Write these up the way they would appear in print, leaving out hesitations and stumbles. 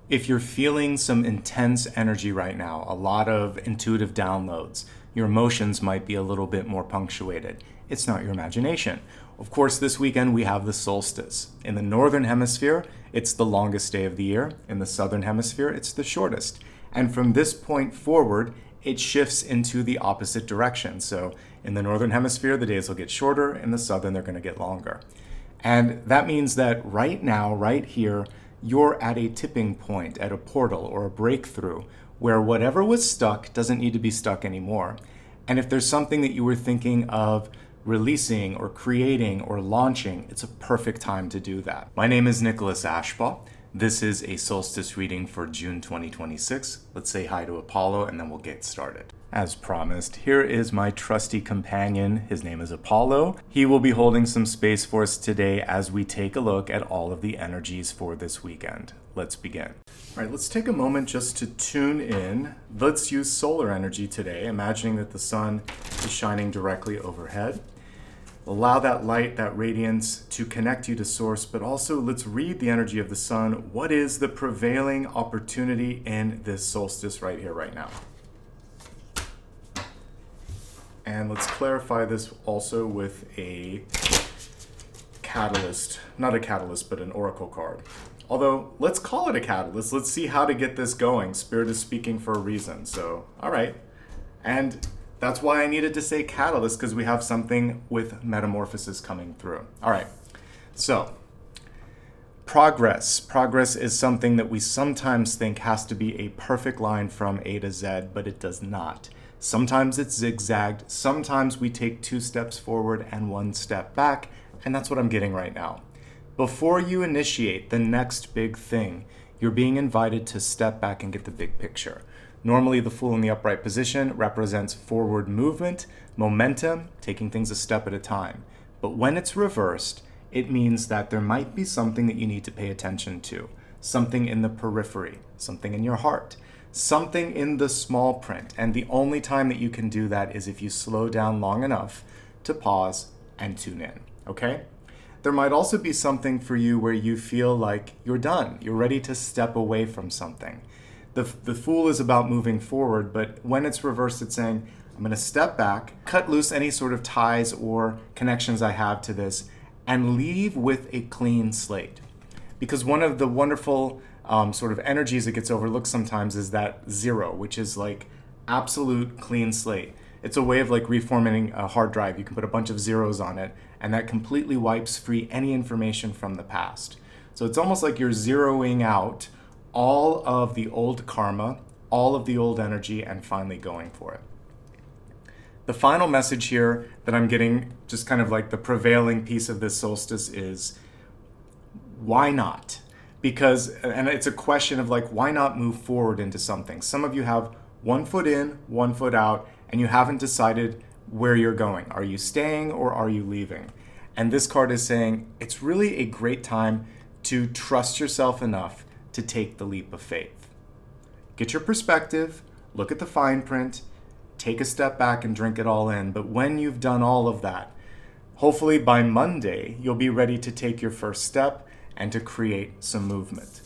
If you're feeling some intense energy right now, a lot of intuitive downloads, your emotions might be a little bit more punctuated. It's not your imagination. Of course, this weekend we have the solstice. In the northern hemisphere, it's the longest day of the year. In the southern hemisphere, it's the shortest. And from this point forward, it shifts into the opposite direction. So in the northern hemisphere, the days will get shorter. In the southern, they're going to get longer. And that means that right now, right here, you're at a tipping point, at a portal or a breakthrough where whatever was stuck doesn't need to be stuck anymore. And if there's something that you were thinking of releasing or creating or launching, it's a perfect time to do that. My name is Nicholas Ashbaugh. This is a solstice reading for June 2026. Let's say hi to Apollo and then we'll get started. As promised, here is my trusty companion. His name is Apollo. He will be holding some space for us today as we take a look at all of the energies for this weekend. Let's begin. All right, let's take a moment just to tune in. Let's use solar energy today, imagining that the sun is shining directly overhead. Allow that light, that radiance to connect you to source, but also let's read the energy of the sun. What is the prevailing opportunity in this solstice right here, right now? And let's clarify this also with a catalyst, not a catalyst, but an oracle card. Although, let's call it a catalyst. Let's see how to get this going. Spirit is speaking for a reason. So, all right. And that's why I needed to say catalyst, because we have something with metamorphosis coming through. All right. So, progress. Progress is something that we sometimes think has to be a perfect line from A to Z, but it does not. Sometimes it's zigzagged. Sometimes we take 2 steps forward and 1 step back. And that's what I'm getting right now. Before you initiate the next big thing, you're being invited to step back and get the big picture. Normally, the Fool in the upright position represents forward movement, momentum, taking things a step at a time. But when it's reversed, it means that there might be something that you need to pay attention to, something in the periphery, something in your heart, something in the small print. And the only time that you can do that is if you slow down long enough to pause and tune in, okay? There might also be something for you where you feel like you're done. You're ready to step away from something. The Fool is about moving forward, but when it's reversed, it's saying, I'm going to step back, cut loose any sort of ties or connections I have to this, and leave with a clean slate. Because one of the wonderful sort of energies that gets overlooked sometimes is that 0, which is like absolute clean slate. It's a way of like reformatting a hard drive. You can put a bunch of zeros on it, and that completely wipes free any information from the past. So it's almost like you're zeroing out all of the old karma, all of the old energy, and finally going for it. The final message here that I'm getting, just kind of like the prevailing piece of this solstice, is why not? Because, and it's a question of like, why not move forward into something? Some of you have 1 foot in, 1 foot out, and you haven't decided where you're going. Are you staying or are you leaving? And this card is saying it's really a great time to trust yourself enough to take the leap of faith. Get your perspective, look at the fine print, take a step back and drink it all in. But when you've done all of that, hopefully by Monday, you'll be ready to take your first step and to create some movement.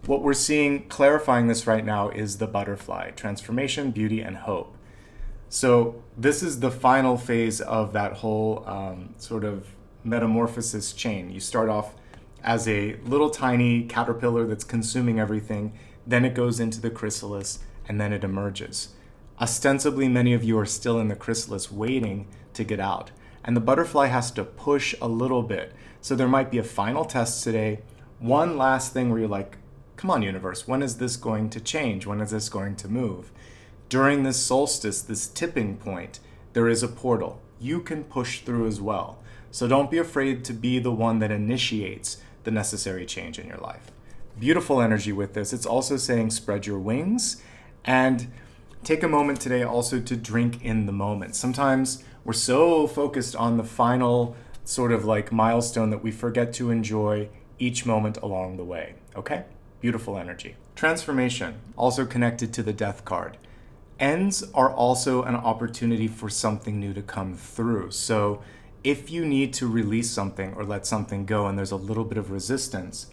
What we're seeing clarifying this right now is the butterfly, transformation, beauty, and hope. So this is the final phase of that whole sort of metamorphosis chain. You start off as a little tiny caterpillar that's consuming everything, then it goes into the chrysalis, and then it emerges. Ostensibly, many of you are still in the chrysalis waiting to get out, and the butterfly has to push a little bit. So there might be a final test today, one last thing where you're like, come on, universe, when is this going to change? When is this going to move? During this solstice, this tipping point, there is a portal. You can push through as well. So don't be afraid to be the one that initiates the necessary change in your life. Beautiful energy with this. It's also saying spread your wings and take a moment today also to drink in the moment. Sometimes we're so focused on the final sort of like milestone that we forget to enjoy each moment along the way. Okay? Beautiful energy. Transformation, also connected to the death card. Ends are also an opportunity for something new to come through. So if you need to release something or let something go and there's a little bit of resistance,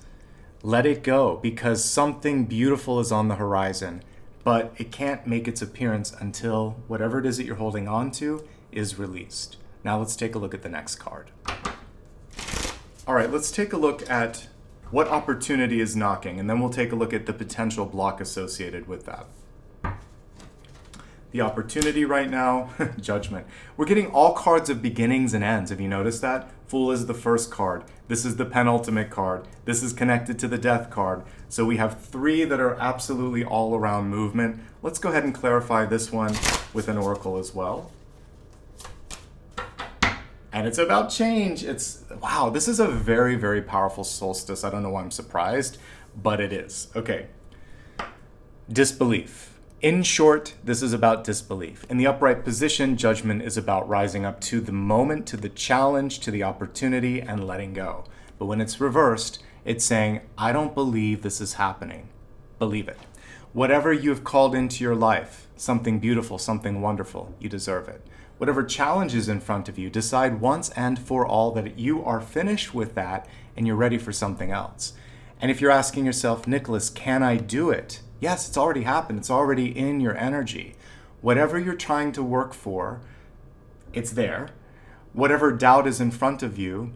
Let it go, because something beautiful is on the horizon, but it can't make its appearance until whatever it is that you're holding on to is released. Now let's take a look at the next card. All right, let's take a look at what opportunity is knocking, and then we'll take a look at the potential block associated with that. The opportunity right now, judgment. We're getting all cards of beginnings and ends. Have you noticed that? Fool is the first card. This is the penultimate card. This is connected to the death card. So we have 3 that are absolutely all around movement. Let's go ahead and clarify this one with an oracle as well. And it's about change. Wow, this is a very, very powerful solstice. I don't know why I'm surprised, but it is. Okay. Disbelief. In short, this is about disbelief. In the upright position, judgment is about rising up to the moment, to the challenge, to the opportunity, and letting go. But when it's reversed, it's saying, I don't believe this is happening. Believe it. Whatever you have called into your life, something beautiful, something wonderful, you deserve it. Whatever challenge is in front of you, decide once and for all that you are finished with that and you're ready for something else. And if you're asking yourself, Nicholas, can I do it? Yes, it's already happened. It's already in your energy. Whatever you're trying to work for, it's there. Whatever doubt is in front of you,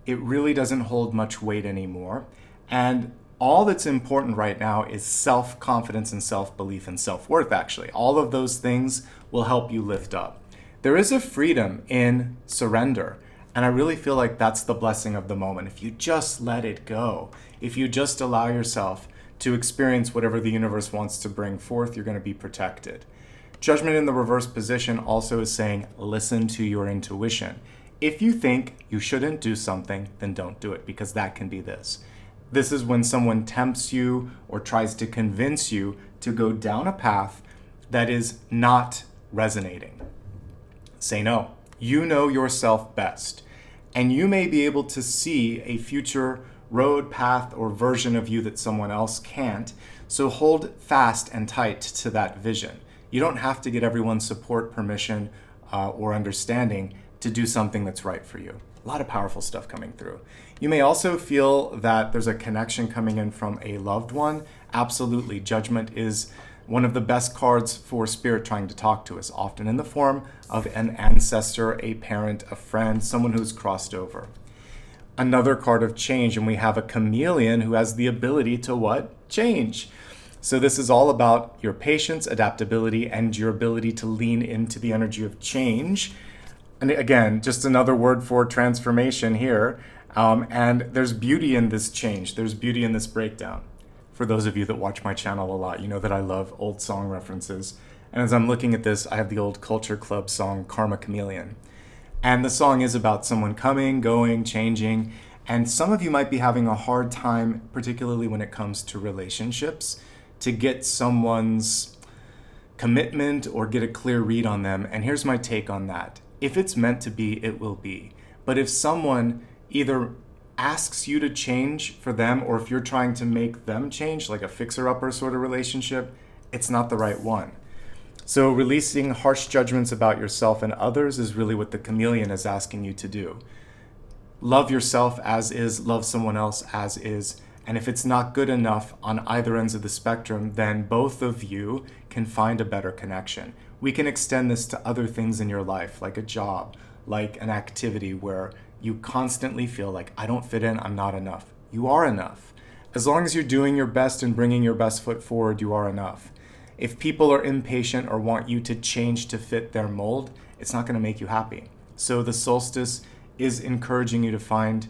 it really doesn't hold much weight anymore. And all that's important right now is self-confidence and self-belief and self-worth, actually. All of those things will help you lift up. There is a freedom in surrender. And I really feel like that's the blessing of the moment. If you just let it go, if you just allow yourself to experience whatever the universe wants to bring forth, you're going to be protected. Judgment in the reverse position also is saying, listen to your intuition. If you think you shouldn't do something, then don't do it, because that can be this. This is when someone tempts you or tries to convince you to go down a path that is not resonating. Say no. You know yourself best, and you may be able to see a future road, path, or version of you that someone else can't. So hold fast and tight to that vision. You don't have to get everyone's support, permission, or understanding to do something that's right for you. A lot of powerful stuff coming through. You may also feel that there's a connection coming in from a loved one. Absolutely. Judgment is one of the best cards for spirit trying to talk to us, often in the form of an ancestor, a parent, a friend, someone who's crossed over. Another card of change, and we have a chameleon who has the ability to what? Change. So this is all about your patience, adaptability, and your ability to lean into the energy of change. And again, just another word for transformation here. And there's beauty in this change. There's beauty in this breakdown. For those of you that watch my channel a lot, you know that I love old song references. And as I'm looking at this, I have the old Culture Club song, Karma Chameleon. And the song is about someone coming, going, changing. And some of you might be having a hard time, particularly when it comes to relationships, to get someone's commitment or get a clear read on them. And here's my take on that. If it's meant to be, it will be. But if someone either asks you to change for them, or if you're trying to make them change, like a fixer-upper sort of relationship, it's not the right one. So releasing harsh judgments about yourself and others is really what the chameleon is asking you to do. Love yourself as is, love someone else as is. And if it's not good enough on either ends of the spectrum, then both of you can find a better connection. We can extend this to other things in your life, like a job, like an activity where you constantly feel like, I don't fit in, I'm not enough. You are enough. As long as you're doing your best and bringing your best foot forward, you are enough. If people are impatient or want you to change to fit their mold, it's not going to make you happy. So the solstice is encouraging you to find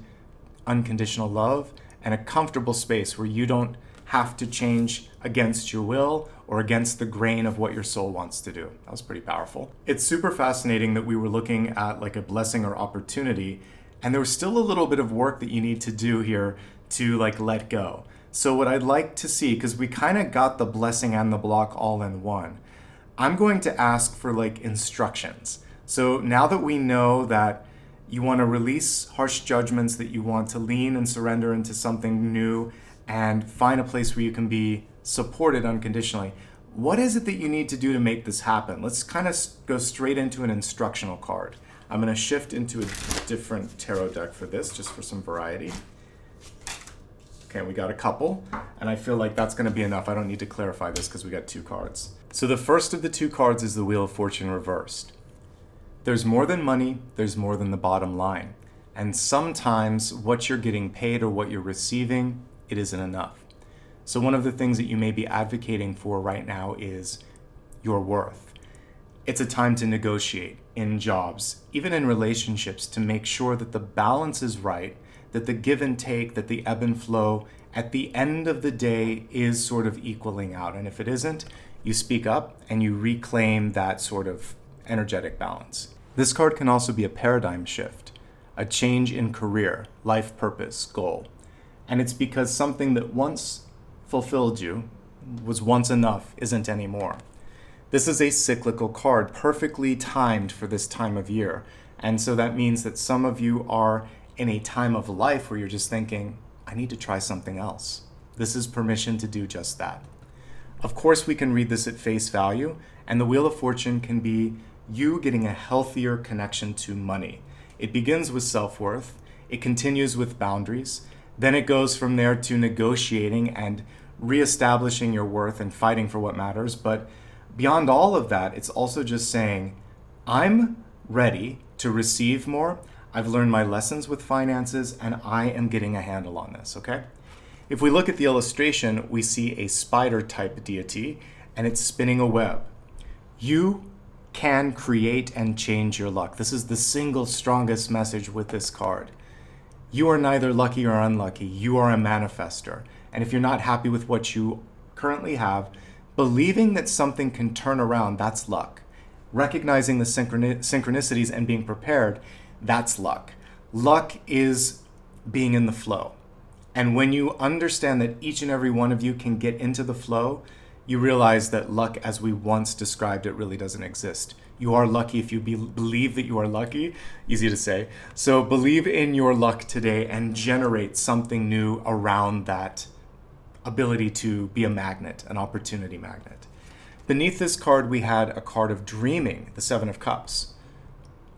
unconditional love and a comfortable space where you don't have to change against your will or against the grain of what your soul wants to do. That was pretty powerful. It's super fascinating that we were looking at like a blessing or opportunity, and there was still a little bit of work that you need to do here to like let go. So what I'd like to see, because we kind of got the blessing and the block all in one, I'm going to ask for like instructions. So now that we know that you want to release harsh judgments, that you want to lean and surrender into something new and find a place where you can be supported unconditionally, what is it that you need to do to make this happen? Let's kind of go straight into an instructional card. I'm going to shift into a different tarot deck for this, just for some variety. Okay, we got a couple, and I feel like that's going to be enough. I don't need to clarify this because we got 2 cards. So the first of the 2 cards is the Wheel of Fortune reversed. There's more than money, there's more than the bottom line. And sometimes what you're getting paid or what you're receiving, it isn't enough. So one of the things that you may be advocating for right now is your worth. It's a time to negotiate in jobs, even in relationships, to make sure that the balance is right, that the give and take, that the ebb and flow at the end of the day is sort of equaling out. And if it isn't, you speak up and you reclaim that sort of energetic balance. This card can also be a paradigm shift, a change in career, life purpose, goal. And it's because something that once fulfilled you, was once enough, isn't anymore. This is a cyclical card, perfectly timed for this time of year. And so that means that some of you are in a time of life where you're just thinking, I need to try something else. This is permission to do just that. Of course, we can read this at face value, and the Wheel of Fortune can be you getting a healthier connection to money. It begins with self-worth, it continues with boundaries, then it goes from there to negotiating and reestablishing your worth and fighting for what matters. But beyond all of that, it's also just saying, I'm ready to receive more. I've learned my lessons with finances and I am getting a handle on this, okay? If we look at the illustration, we see a spider type deity and it's spinning a web. You can create and change your luck. This is the single strongest message with this card. You are neither lucky or unlucky. You are a manifester. And if you're not happy with what you currently have, believing that something can turn around, that's luck. Recognizing the synchronicities and being prepared, that's luck. Luck is being in the flow. And when you understand that each and every one of you can get into the flow, you realize that luck, as we once described it, really doesn't exist. You are lucky if you believe that you are lucky. Easy to say. So believe in your luck today and generate something new around that ability to be a magnet, an opportunity magnet. Beneath this card, we had a card of dreaming, the 7 of Cups.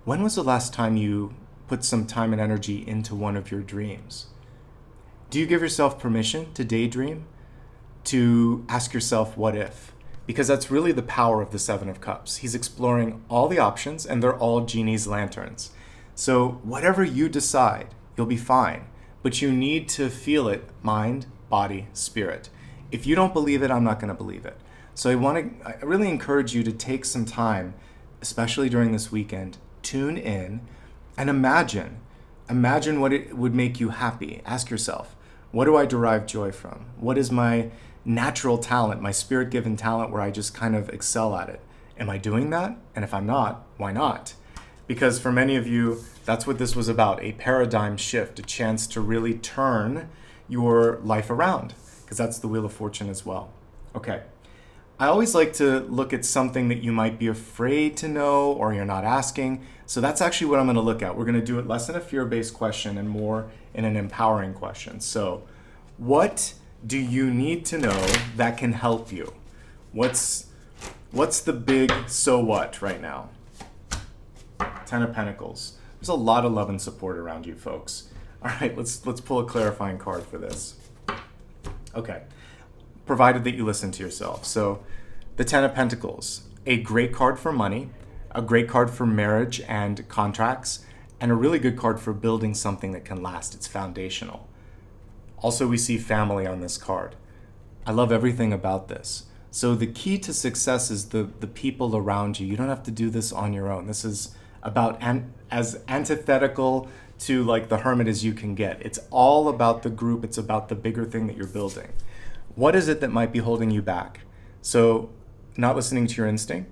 When was the last time you put some time and energy into one of your dreams? Do you give yourself permission to daydream? To ask yourself, what if? Because that's really the power of the 7 of Cups. He's exploring all the options and they're all genie's lanterns. So whatever you decide, you'll be fine. But you need to feel it, mind, body, spirit. If you don't believe it, I'm not going to believe it. So I really encourage you to take some time, especially during this weekend, tune in and imagine what it would make you happy. Ask yourself, what do I derive joy from? What is my natural talent, my spirit-given talent where I just kind of excel at it? Am I doing that? And if I'm not, why not? Because for many of you, that's what this was about, a paradigm shift, a chance to really turn your life around, because that's the Wheel of Fortune as well. Okay, I always like to look at something that you might be afraid to know or you're not asking. So that's actually what I'm going to look at. We're going to do it less in a fear-based question and more in an empowering question. So what do you need to know that can help you? What's the big so what right now? 10 of Pentacles. There's a lot of love and support around you, folks. All right, let's pull a clarifying card for this. Okay, provided that you listen to yourself. So the 10 of Pentacles, a great card for money, a great card for marriage and contracts, and a really good card for building something that can last. It's foundational. Also, we see family on this card. I love everything about this. So the key to success is the people around you. You don't have to do this on your own. This is about as antithetical to like the hermit as you can get. It's all about the group. It's about the bigger thing that you're building. What is it that might be holding you back? So not listening to your instinct,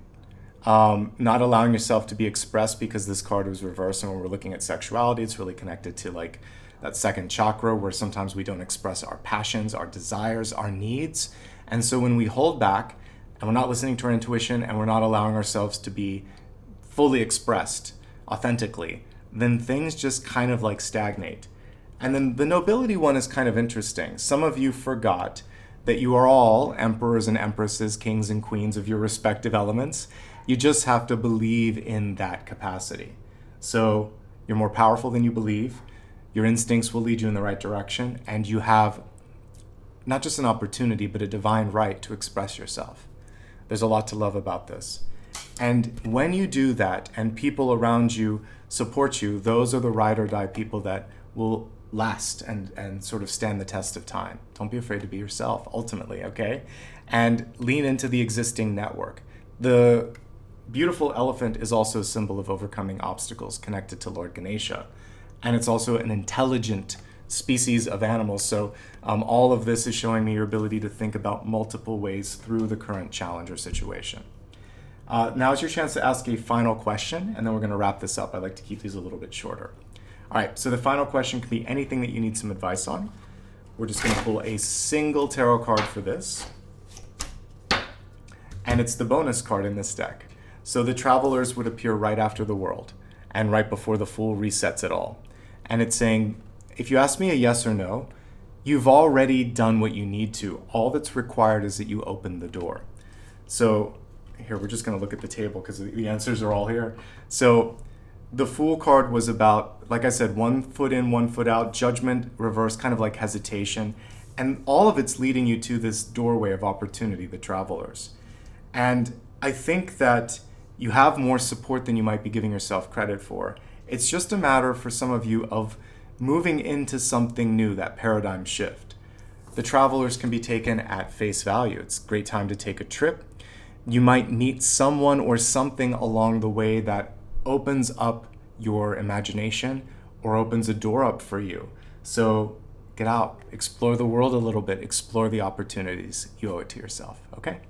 not allowing yourself to be expressed because this card was reversed, and when we're looking at sexuality, it's really connected to like that second chakra where sometimes we don't express our passions, our desires, our needs. And so when we hold back and we're not listening to our intuition and we're not allowing ourselves to be fully expressed authentically, then things just kind of like stagnate. And then the nobility one is kind of interesting. Some of you forgot that you are all emperors and empresses, kings and queens of your respective elements. You just have to believe in that capacity. So you're more powerful than you believe. Your instincts will lead you in the right direction, and you have not just an opportunity, but a divine right to express yourself. There's a lot to love about this. And when you do that and people around you support you, those are the ride or die people that will last and sort of stand the test of time. Don't be afraid to be yourself, ultimately, okay? And lean into the existing network. The beautiful elephant is also a symbol of overcoming obstacles connected to Lord Ganesha. And it's also an intelligent species of animals. So all of this is showing me your ability to think about multiple ways through the current challenge or situation. Now is your chance to ask a final question, and then we're going to wrap this up. I like to keep these a little bit shorter. All right, so the final question can be anything that you need some advice on. We're just going to pull a single tarot card for this. And it's the bonus card in this deck. So the Travelers would appear right after the World and right before the Fool resets it all. And it's saying, if you ask me a yes or no, you've already done what you need to. All that's required is that you open the door. So here, we're just going to look at the table because the answers are all here. So the Fool card was about, like I said, 1 foot in, 1 foot out, judgment, reverse, kind of like hesitation. And all of it's leading you to this doorway of opportunity, the Travelers. And I think that you have more support than you might be giving yourself credit for. It's just a matter for some of you of moving into something new, that paradigm shift. The Travelers can be taken at face value. It's a great time to take a trip. You might meet someone or something along the way that opens up your imagination or opens a door up for you. So get out, explore the world a little bit, explore the opportunities. You owe it to yourself, okay?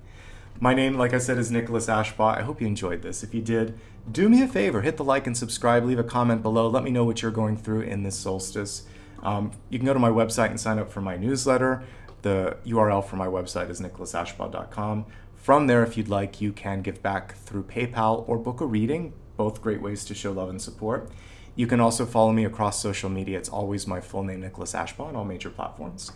My name, like I said, is Nicholas Ashbaugh. I hope you enjoyed this. If you did, do me a favor, hit the like and subscribe, leave a comment below. Let me know what you're going through in this solstice. You can go to my website and sign up for my newsletter. The URL for my website is nicholasashbaugh.com. From there, if you'd like, you can give back through PayPal or book a reading, both great ways to show love and support. You can also follow me across social media. It's always my full name, Nicholas Ashbaugh, on all major platforms.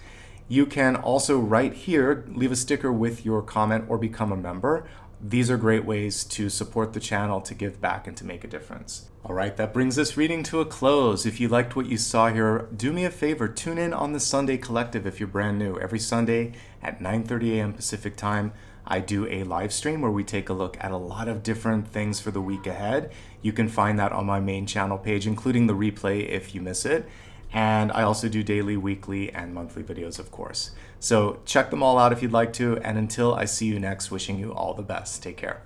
You can also, right here, leave a sticker with your comment or become a member. These are great ways to support the channel, to give back, and to make a difference. All right, that brings this reading to a close. If you liked what you saw here, do me a favor, tune in on the Sunday Collective if you're brand new. Every Sunday at 9:30 a.m. Pacific time, I do a live stream where we take a look at a lot of different things for the week ahead. You can find that on my main channel page, including the replay if you miss it. And I also do daily, weekly, and monthly videos, of course. So check them all out if you'd like to. And until I see you next, wishing you all the best. Take care.